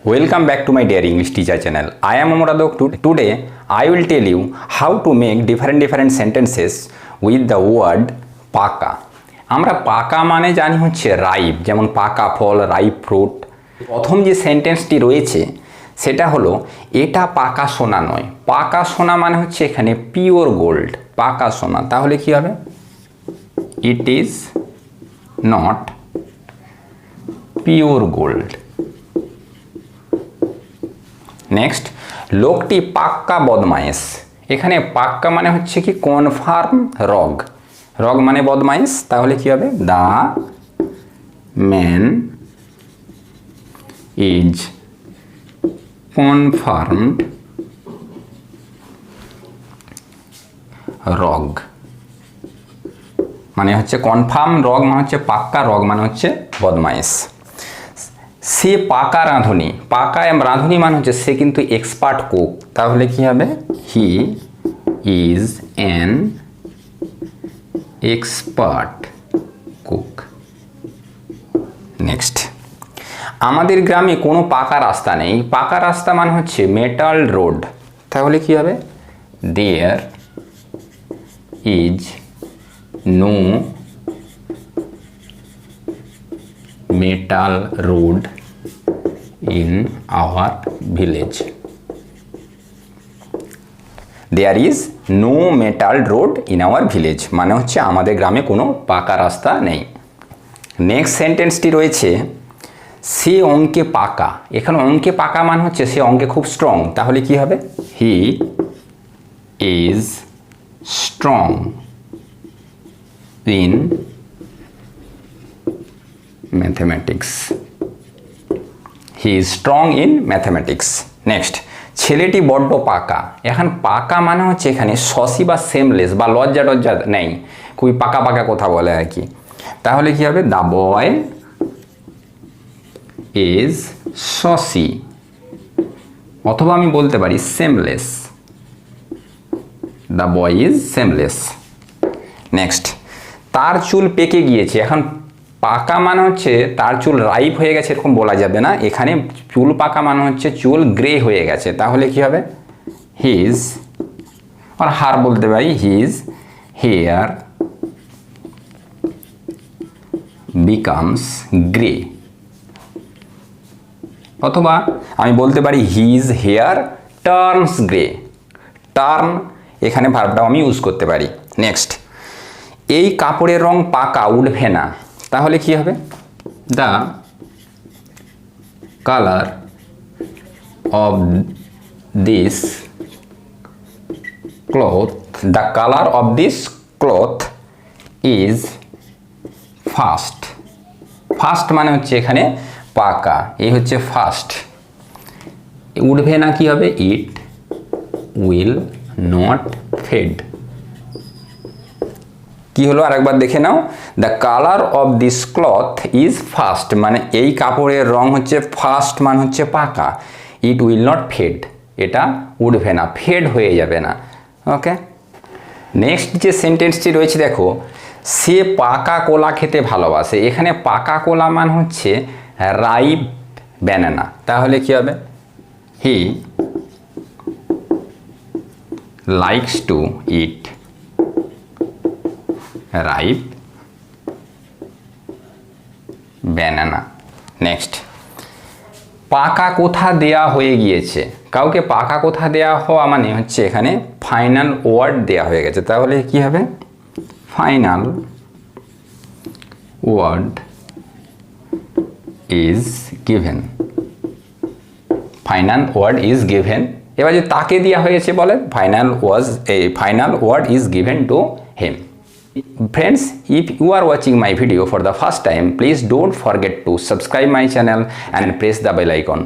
Welcome back to my dear English teacher channel. I am Amoradok. Today I will tell you how to make different sentences with the word পাকা। আমরা পাকা মানে জানি হচ্ছে ripe, যেমন পাকা ফল, ripe fruit. প্রথম যে সেন্টেন্সটি রয়েছে সেটা হলো এটা পাকা সোনা নয়। পাকা সোনা মানে হচ্ছে এখানে পিওর গোল্ড, পাকা সোনা। তাহলে কি হবে? It is not pure gold. Next, লোকটি পাক্কা বদমাইশ। এখানে পাক্কা মানে হচ্ছে কি কনফার্ম রগ, রগ মানে বদমাইশ। তাহলে কি হবে? দ্য ম্যান ইজ কনফার্মড রগ মানে হচ্ছে কনফার্ম রগ মানে হচ্ছে পাক্কা, রগ মানে হচ্ছে বদমাইশ। সে পাকা রাঁধুনি, পাকা রাঁধুনি মানে হচ্ছে সে কিন্তু এক্সপার্ট কুক। তাহলে কি হবে? He is an expert cook. Next, আমাদের গ্রামে কোনো পাকা রাস্তা নেই। পাকা রাস্তা মানে হচ্ছে মেটাল রোড। তাহলে কি হবে? There is no metal road in our village. There is no metal road in our village মানে হচ্ছে আমাদের গ্রামে কোনো পাকা রাস্তা নেই। নেক্সট সেন্টেন্সটি রয়েছে সে অঙ্কে পাকা। এখানে অঙ্কে পাকা মানে হচ্ছে সে অঙ্কে খুব স্ট্রং। তাহলে কি হবে? He is strong in mathematics. He is strong in mathematics. Next, ছেলেটি বড্ড পাকা। এখন পাকা মানে হচ্ছে এখানে সসি বা সেমলেস বা লজ্জা টজ্জা নেই, খুবই পাকা পাকা কথা বলে আর কি। তাহলে কি হবে? দ্য বয় ইজ সসি, অথবা আমি বলতে পারি seamless. The boy is seamless. Next, তার চুল পেকে গিয়েছে। এখন পাকা মানে হচ্ছে তার চুল রাইপ হয়ে গেছে এরকম বলা যাবে না। এখানে চুল পাকা মানে হচ্ছে চুল গ্রে হয়ে গেছে। তাহলে কি হবে? হিজ আর হার বলতে পারি হিজ হেয়ার বিকামস গ্রে, অথবা আমি বলতে পারি his hair turns grey. Turn এখানে ভার্বটাও আমি ইউজ করতে পারি। নেক্সট, এই কাপড়ের রং পাকা, উঠবে না। তাহলে কি হবে? The colour of this cloth, the colour of this cloth is fast. Fast মানে হচ্ছে এখানে পাকা, এই হচ্ছে ফাস্ট। উঠবে না কি হবে? It will not fade. কি হলো আরেকবার দেখে নাও। The colour of this cloth is fast মানে এই কাপড়ের রং হচ্ছে ফাস্ট মানে হচ্ছে পাকা। ইট উইল নট ফেড, এটা উঠবে না, ফেড হয়ে যাবে না। ওকে, নেক্সট যে সেন্টেন্সটি রয়েছে দেখো, সে পাকা কলা খেতে ভালোবাসে। এখানে পাকা কলা মানে হচ্ছে রাইপ ব্যানানা। তাহলে কি হবে? He likes to it ripe banana. Next, পাকা কথা দেয়া হয়ে গিয়েছে। কাউকে পাকা কথা দেয়া হওয়া মানে হচ্ছে এখানে ফাইনাল ওয়ার্ড দেয়া হয়ে গেছে। তাহলে কি হবে? Final word is given. Final word is given. এবার যে তাকে দেওয়া হয়েছে বলে final word is given to him. Friends, if you are watching my video for the first time, please don't forget to subscribe my channel and press the bell icon.